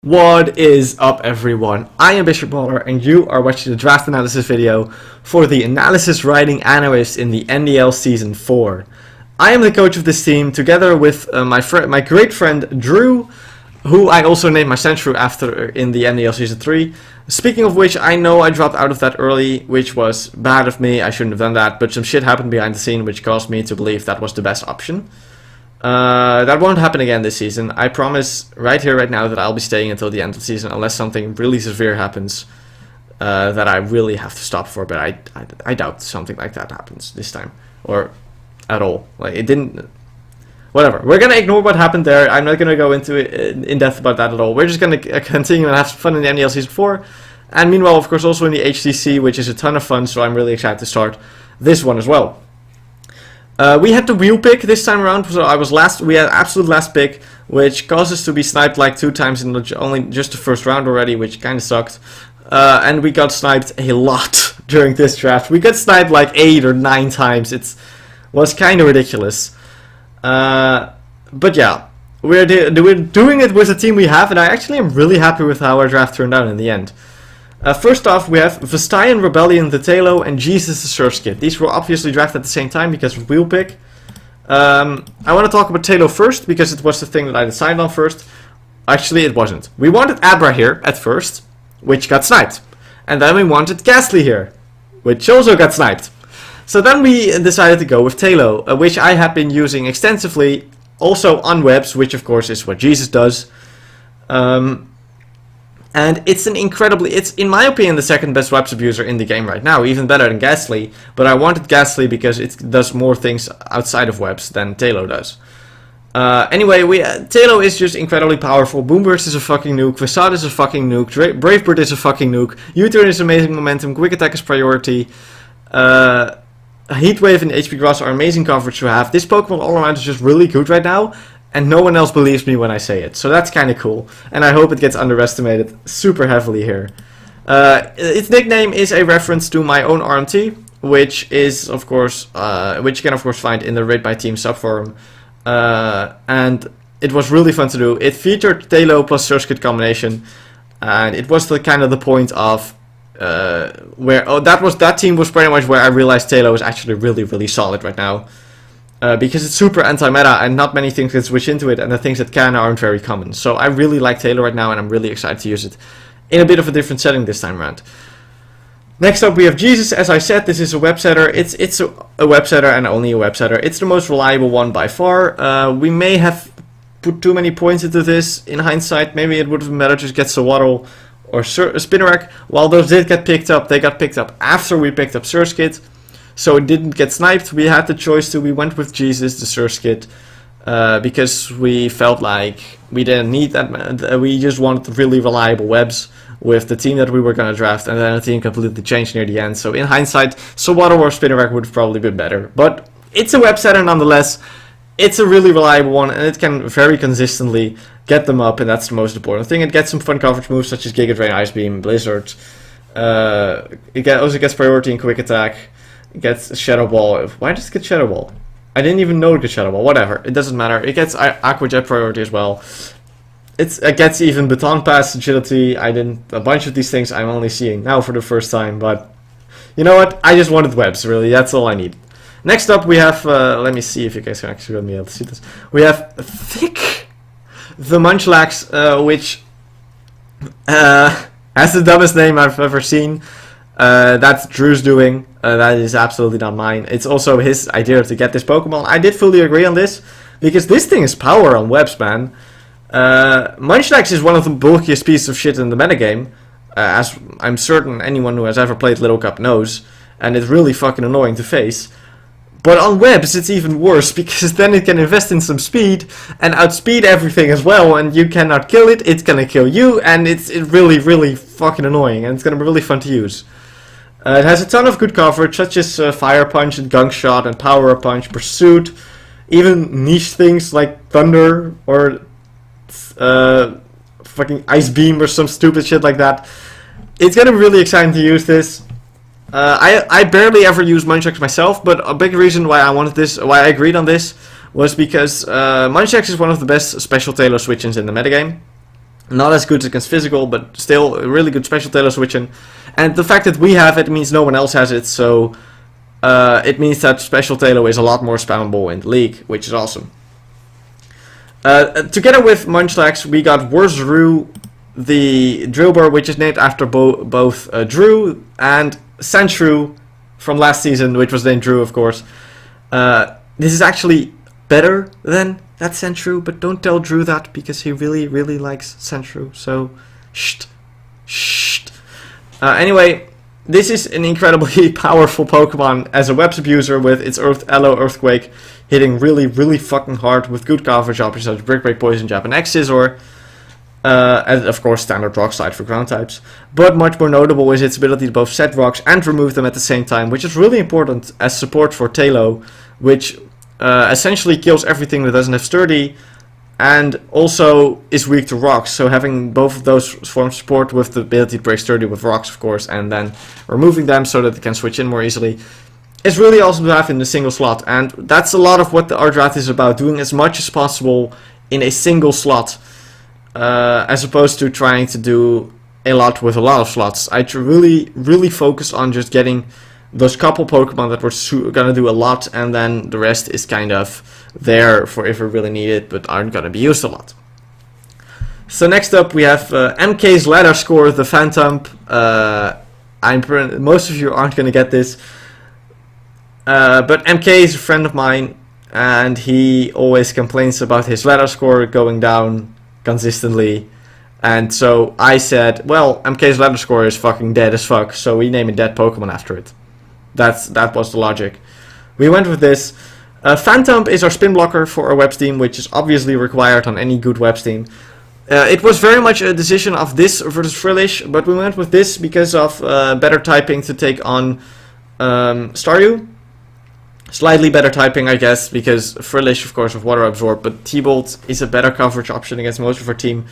What is up, everyone? I am Bishop Baller and you are watching the draft analysis video for the Analysis-Writing Anoriths in the NDL Season 4. I am the coach of this team together with my great friend Drew, who I also named my Central after in the NDL Season 3. Speaking of which, I know I dropped out of that early, which was bad of me. I shouldn't have done that, but some shit happened behind the scene which caused me to believe that was the best option. That won't happen again this season. I promise right here, right now, that I'll be staying until the end of the season unless something really severe happens that I really have to stop for. But I doubt something like that happens this time or at all. Like it didn't. Whatever. We're gonna ignore what happened there. I'm not gonna go into it in depth about that at all. We're just gonna continue and have some fun in the NDL Season 4, and meanwhile, of course, also in the HTC, which is a ton of fun. So I'm really excited to start this one as well. We had the wheel pick this time around, so I was last. We had absolute last pick, which caused us to be sniped like 2 times in only just the first round already, which kind of sucked. And we got sniped a lot during this draft. We got sniped like 8 or 9 times. It was kind of ridiculous. But yeah, we're doing it with the team we have, and I actually am really happy with how our draft turned out in the end. First off, we have Vestian, Rebellion, the Talo, and Jesus the Search Kit. These were obviously drafted at the same time because of wheel pick. I want to talk about Talo first because it was the thing that I decided on first. Actually, it wasn't. We wanted Abra here at first, which got sniped. And then we wanted Ghastly here, which also got sniped. So then we decided to go with Talo, which I have been using extensively, also on webs, which of course is what Jesus does. And it's in my opinion, the second best webs abuser in the game right now, even better than Ghastly. But I wanted Ghastly because it does more things outside of webs than Talo does. Anyway, Talo is just incredibly powerful. Boomburst is a fucking nuke. Facade is a fucking nuke. Bravebird is a fucking nuke. U-turn is amazing momentum. Quick attack is priority. Heatwave and HP Grass are amazing coverage to have. This Pokemon all around is just really good right now. And no one else believes me when I say it. So that's kind of cool. And I hope it gets underestimated super heavily here. Its nickname is a reference to my own RMT, which is, of course, which you can, of course, find in the Raid by Team subforum. And it was really fun to do. It featured Talo plus Search Kit combination. And it was the kind of the point of that team was pretty much where I realized Talo is actually really, really solid right now. Because it's super anti-meta and not many things can switch into it, and the things that can aren't very common. So I really like Talo right now, and I'm really excited to use it in a bit of a different setting this time around. Next up we have Jesus. As I said, this is a web setter. It's a web setter and only a web setter. It's the most reliable one by far. We may have put too many points into this in hindsight. Maybe it would have been better to just get Sawaddle or Spinarak. While those did get picked up, they got picked up after we picked up Search Kit. So it didn't get sniped. We had the choice we went with Jesus, the Search Kit, because we felt like we didn't need that. We just wanted really reliable webs with the team that we were going to draft, and then the team completely changed near the end. So in hindsight, Sawaddle or Spinarak would have probably been better. But it's a web setter nonetheless. It's a really reliable one, and it can very consistently get them up, and that's the most important thing. It gets some fun coverage moves such as Giga Drain, Ice Beam, Blizzard. It also gets priority and quick attack. It gets Shadow Ball. Why does it get Shadow Ball? I didn't even know it gets Shadow Ball. Whatever. It doesn't matter. It gets Aqua Jet priority as well. It gets even Baton Pass, Agility. A bunch of these things I'm only seeing now for the first time. But you know what? I just wanted webs, really. That's all I need. Next up we have, let me see if you guys can actually be able to see this. We have Thick, the Munchlax, which has the dumbest name I've ever seen. That's Drew's doing. That is absolutely not mine. It's also his idea to get this Pokemon. I did fully agree on this, because this thing is power on webs, man. Munchlax is one of the bulkiest pieces of shit in the metagame, as I'm certain anyone who has ever played Little Cup knows, and it's really fucking annoying to face. But on webs it's even worse, because then it can invest in some speed, and outspeed everything as well, and you cannot kill it, it's gonna kill you, and it's really, really fucking annoying, and it's gonna be really fun to use. It has a ton of good coverage, such as Fire Punch and Gunk Shot and Power Punch, Pursuit, even niche things like Thunder or fucking Ice Beam or some stupid shit like that. It's gonna be really exciting to use this. I barely ever use Munchlax myself, but a big reason why I agreed on this, was because Munchlax is one of the best special Talo switch-ins in the metagame. Not as good against physical, but still a really good special Taillow switching. And the fact that we have it means no one else has it, so it means that special Taillow is a lot more spammable in the league, which is awesome. Together with Munchlax, we got Wurzru, the Drillbur, which is named after both Drew and Sandshrew from last season, which was named Drew, of course. This is actually better than that Sandshrew, but don't tell Drew that because he really, really likes Sandshrew. So, shh. Anyway, this is an incredibly powerful Pokemon as a Webs abuser with its Elo Earthquake hitting really, really fucking hard with good coverage options such as Brick Break, Poison Jab, and X-Scissor. And of course standard Rock Slide for ground types. But much more notable is its ability to both set rocks and remove them at the same time, which is really important as support for Taillow, which essentially kills everything that doesn't have Sturdy, and also is weak to rocks. So having both of those forms of support with the ability to break Sturdy with rocks, of course, and then removing them so that it can switch in more easily, is really awesome to have in a single slot. And that's a lot of what our draft is about, doing as much as possible in a single slot, as opposed to trying to do a lot with a lot of slots. I really focus on just getting those couple Pokemon that we're gonna do a lot, and then the rest is kind of there for if we really need it, but aren't gonna be used a lot. So next up we have MK's ladder score, the Phantom. Most of you aren't gonna get this, but MK is a friend of mine, and he always complains about his ladder score going down consistently. And so I said, well, MK's ladder score is fucking dead as fuck, so we name a dead Pokemon after it. That was the logic. We went with this. Phantom is our spin blocker for our Webs team, which is obviously required on any good Webs team. It was very much a decision of this versus Frillish, but we went with this because of better typing to take on Staryu. Slightly better typing, I guess, because Frillish, of course, with Water Absorb, but T-Bolt is a better coverage option against most of our team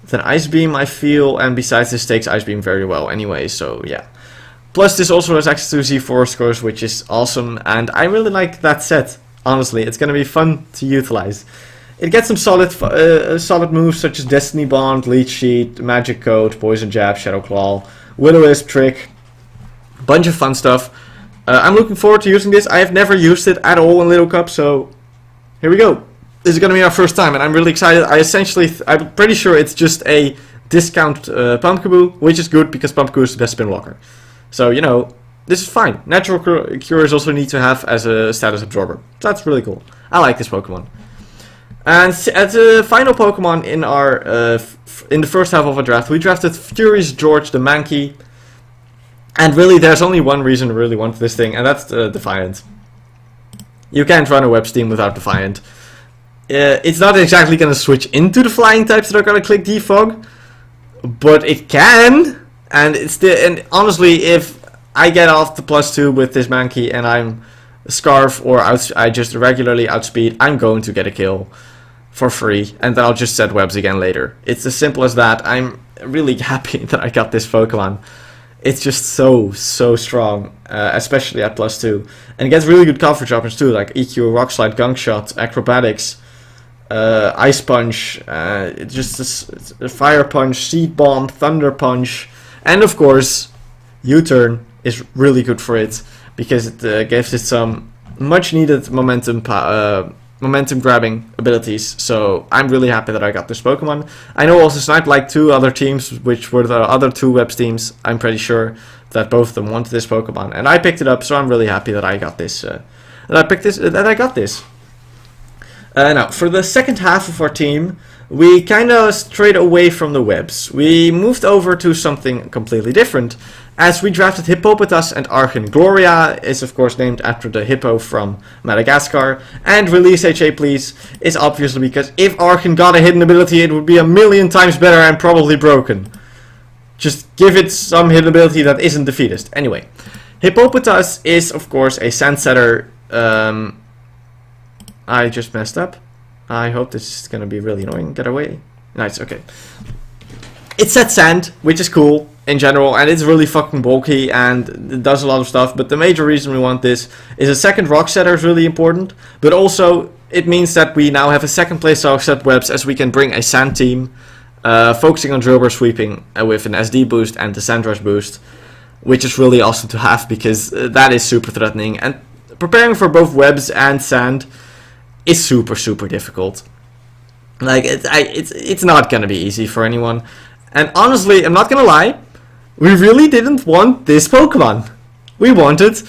than Ice Beam, I feel, and besides this takes Ice Beam very well anyway, so yeah. Plus this also has access to Z4 scores, which is awesome, and I really like that set, honestly. It's going to be fun to utilize. It gets some solid moves such as Destiny Bond, Leech Sheet, Magic Coat, Poison Jab, Shadow Claw, Will-O-Wisp, Trick, bunch of fun stuff. I'm looking forward to using this. I have never used it at all in Little Cup, so here we go. This is going to be our first time, and I'm really excited. I'm pretty sure it's just a discount Pumpkaboo, which is good because Pumpkaboo is the best spin blocker. So, you know, this is fine. Natural Cure is also neat to have as a status absorber. So that's really cool. I like this Pokemon. And as the final Pokemon in our in the first half of our draft, we drafted Furious George the Mankey. And really, there's only one reason to really want this thing, and that's Defiant. You can't run a Webs team without Defiant. It's not exactly going to switch into the flying types that are going to click Defog, but it can. And honestly, if I get off the +2 with this Mankey and I'm Scarf or I just regularly outspeed, I'm going to get a kill for free, and then I'll just set Webs again later. It's as simple as that. I'm really happy that I got this Pokemon. It's just so strong, especially at +2. And it gets really good coverage options too, like EQ, Rock Slide, Gunk Shot, Acrobatics, Ice Punch, it's a Fire Punch, Seed Bomb, Thunder Punch, and of course, U-Turn is really good for it because it gives it some much needed momentum grabbing abilities. So I'm really happy that I got this Pokemon. I know also Snipe like 2 other teams, which were the other 2 Webs teams. I'm pretty sure that both of them wanted this Pokemon, and I picked it up. So I'm really happy that I got this. Now for the second half of our team, we kind of strayed away from the Webs. We moved over to something completely different, as we drafted Hippopotas and Archen. Gloria is of course named after the hippo from Madagascar, and Release HA Please is obviously because if Archen got a hidden ability, it would be 1,000,000 times better and probably broken. Just give it some hidden ability that isn't Defeatist. Anyway, Hippopotas is of course a Sandsetter. I just messed up. I hope this is gonna be really annoying. Get away. Nice, okay. It sets sand, which is cool in general, and it's really fucking bulky and it does a lot of stuff, but the major reason we want this is a second rock setter is really important, but also it means that we now have a second place to set Webs, as we can bring a sand team focusing on Drillbur sweeping with an SD boost and the Sand Rush boost, which is really awesome to have because that is super threatening, and preparing for both webs and sand is super difficult. Like it's not gonna be easy for anyone, and honestly, I'm not gonna lie, we really didn't want this Pokemon. We wanted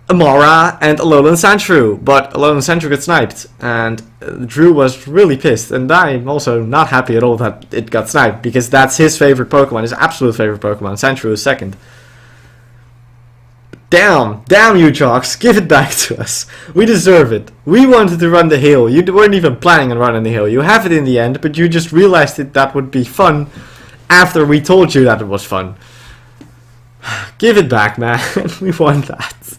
Amara and Alolan Sandshrew, but Alolan Sandshrew got sniped, and Drew was really pissed, and I'm also not happy at all that it got sniped, because that's his favorite Pokemon, his absolute favorite Pokemon. Sandshrew is second. Damn you Jocks, give it back to us. We deserve it. We wanted to run the hill. You weren't even planning on running the hill. You have it in the end, but you just realized that would be fun after we told you that it was fun. Give it back, man. We want that.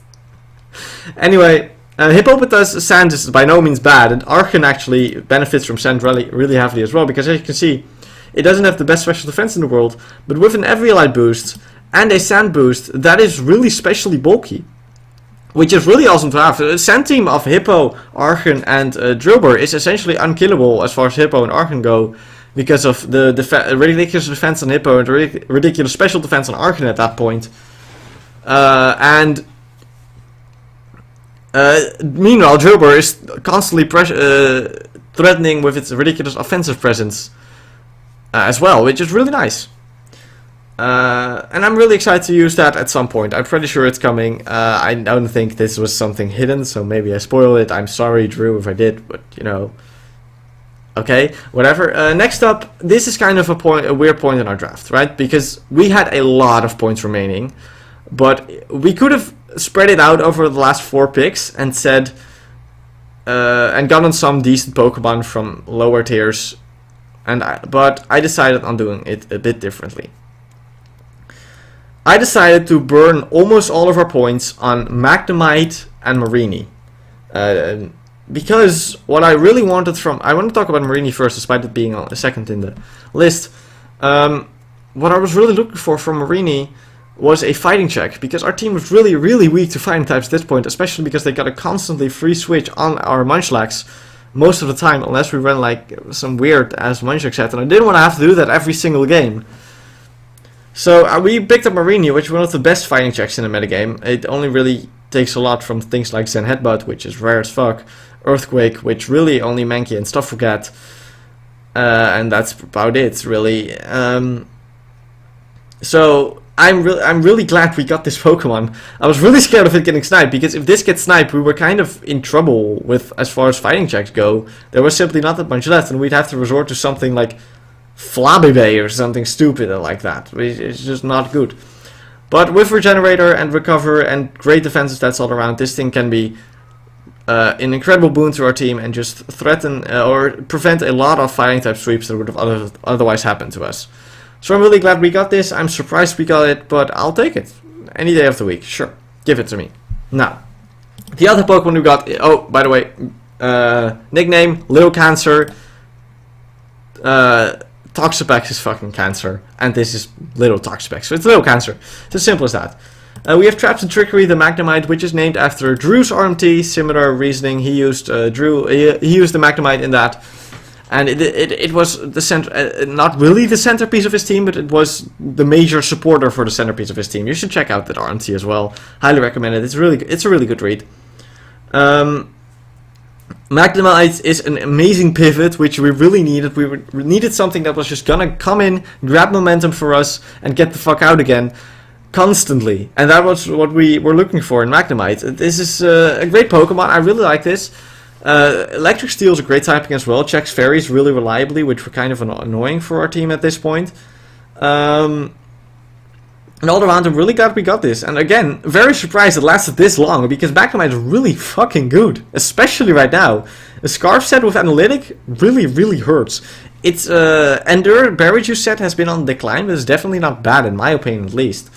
Anyway, Hippopotas Sand is by no means bad, and Archon actually benefits from Sand really heavily as well, because as you can see, it doesn't have the best special defense in the world, but with an Eviolite boost and a Sand boost, that is really specially bulky, which is really awesome to have. The Sand team of Hippo, Archon, and Drillbur is essentially unkillable as far as Hippo and Archon go, because of the ridiculous defense on Hippo and the ridiculous special defense on Archon at that point. Meanwhile, Drillbur is constantly threatening with its ridiculous offensive presence as well, which is really nice. And I'm really excited to use that at some point. I'm pretty sure it's coming. I don't think this was something hidden, so maybe I spoiled it. I'm sorry, Drew, if I did, but you know. Okay, whatever. Next up, this is kind of a weird point in our draft, right? Because we had a lot of points remaining, but we could have spread it out over the last 4 picks and said, and gotten some decent Pokemon from lower tiers, but I decided on doing it a bit differently. I decided to burn almost all of our points on Magnemite and Marini. Because what I really wanted I want to talk about Marini first, despite it being a second in the list. What I was really looking for from Marini was a fighting check, because our team was really weak to fighting types at this point, especially because they got a constantly free switch on our Munchlax most of the time, unless we ran like some weird ass Munchlax set, and I didn't want to have to do that every single game. So we picked up Marini, which is one of the best fighting checks in the metagame. It only really takes a lot from things like Zen Headbutt, which is rare as fuck, Earthquake, which really only Mankey and stuff forget, and that's about it, really. So I'm really glad we got this Pokemon. I was really scared of it getting sniped, because if this gets sniped, we were kind of in trouble with as far as fighting checks go. There was simply not that much left, and we'd have to resort to something like Flabébé or something stupid like that. It's just not good. But with Regenerator and Recover and great defensive stats all around, this thing can be an incredible boon to our team and just threaten or prevent a lot of fighting type sweeps that would have otherwise happened to us. So I'm really glad we got this. I'm surprised we got it, but I'll take it. Any day of the week, sure. Give it to me. Now, the other Pokemon we got, oh, by the way, nickname, Little Cancer. Toxapex is fucking Cancer, and this is Little Toxapex, so it's Little Cancer. It's as simple as that. We have Traps and Trickery, the Magnemite, which is named after Drew's RMT. Similar reasoning. He used he used the Magnemite in that, and it was the center, not really the centerpiece of his team, but it was the major supporter for the centerpiece of his team. You should check out that RMT as well. Highly recommend it. It's a really good read. Magnemite is an amazing pivot, which we really needed. We needed something that was just gonna come in, grab momentum for us, and get the fuck out again constantly. And that was what we were looking for in Magnemite. This is a great Pokemon. I really like this. Electric Steel is a great typing as well. Checks Fairies really reliably, which were kind of annoying for our team at this point. And all around, I'm really glad we got this. And again, very surprised it lasted this long, because Magnemite is really fucking good. Especially right now. A Scarf set with Analytic really hurts. It's Endure Berry Juice set has been on decline, but it's definitely not bad in my opinion at least.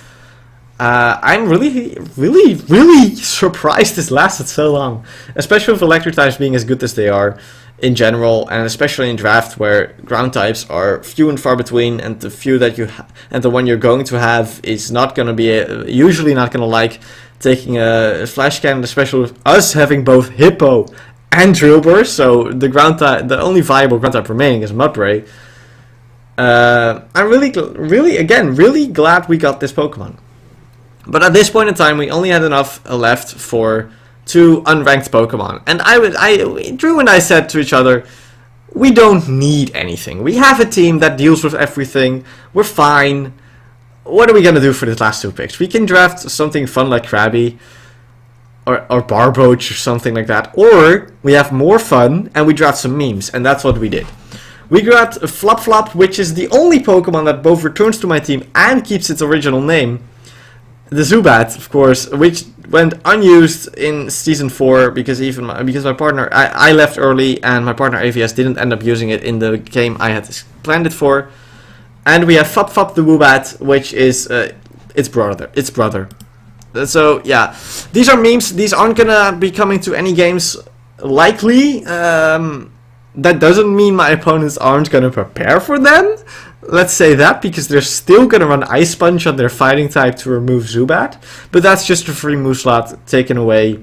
I'm really surprised this lasted so long. Especially with electric types being as good as they are in general, and especially in draft where ground types are few and far between, and the few that and the one you're going to have is not going to be usually not going to like taking a flash cannon, especially with us having both Hippo and Drillbur. So the only viable ground type remaining is Mudbray. I'm really glad we got this Pokemon. But at this point in time, we only had enough left for 2 unranked Pokemon. And Drew and I said to each other, we don't need anything. We have a team that deals with everything. We're fine. What are we going to do for these last 2 picks? We can draft something fun like Krabby or Barboach or something like that. Or we have more fun and we draft some memes. And that's what we did. We got Flop Flop, which is the only Pokemon that both returns to my team and keeps its original name. The Zubat, of course, which went unused in Season 4 because my partner, I left early and my partner AVS didn't end up using it in the game I had planned it for. And we have Fop Fop the Woobat, which is its brother. So yeah, these are memes. These aren't gonna be coming to any games likely. That doesn't mean my opponents aren't gonna prepare for them. Let's say that, because they're still going to run Ice Punch on their fighting type to remove Zubat. But that's just a free move slot taken away,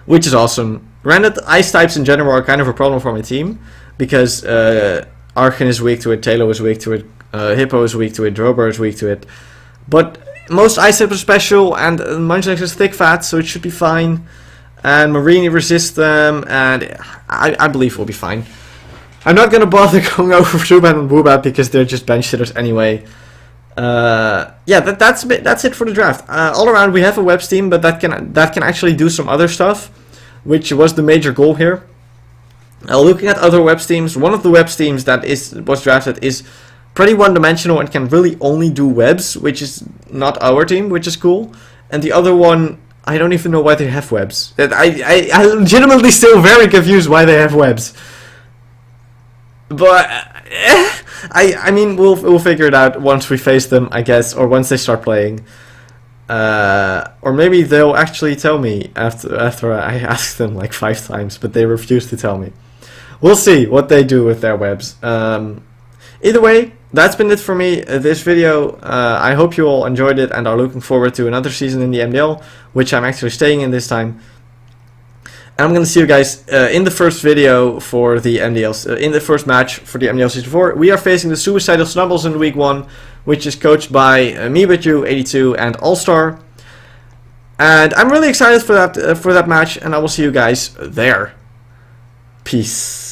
which is awesome. Granted, Ice types in general are kind of a problem for my team, because Archen is weak to it, Tailo is weak to it, Hippo is weak to it, Drober is weak to it. But most Ice types are special, and Munchlax is thick fat, so it should be fine. And Marini resists them, and I believe we'll be fine. I'm not gonna bother going over Zubat and Woobat because they're just bench sitters anyway. Yeah, that's it for the draft. All around we have a webs team, but that can actually do some other stuff, which was the major goal here. Looking at other webs teams, one of the webs teams that was drafted is pretty one-dimensional and can really only do webs, which is not our team, which is cool. And the other one, I don't even know why they have webs. I'm legitimately still very confused why they have webs. But I mean, we'll figure it out once we face them, I guess, or once they start playing. Or maybe they'll actually tell me after I asked them like 5 times, but they refuse to tell me. We'll see what they do with their webs. Either way, that's been it for me, this video. I hope you all enjoyed it and are looking forward to another season in the MDL, which I'm actually staying in this time. And I'm going to see you guys in the first video for the MDL, in the first match for the MDL Season 4. We are facing the Suicidal Snubbles in Week 1, which is coached by me with you, 82, and All-Star. And I'm really excited for that match, and I will see you guys there. Peace.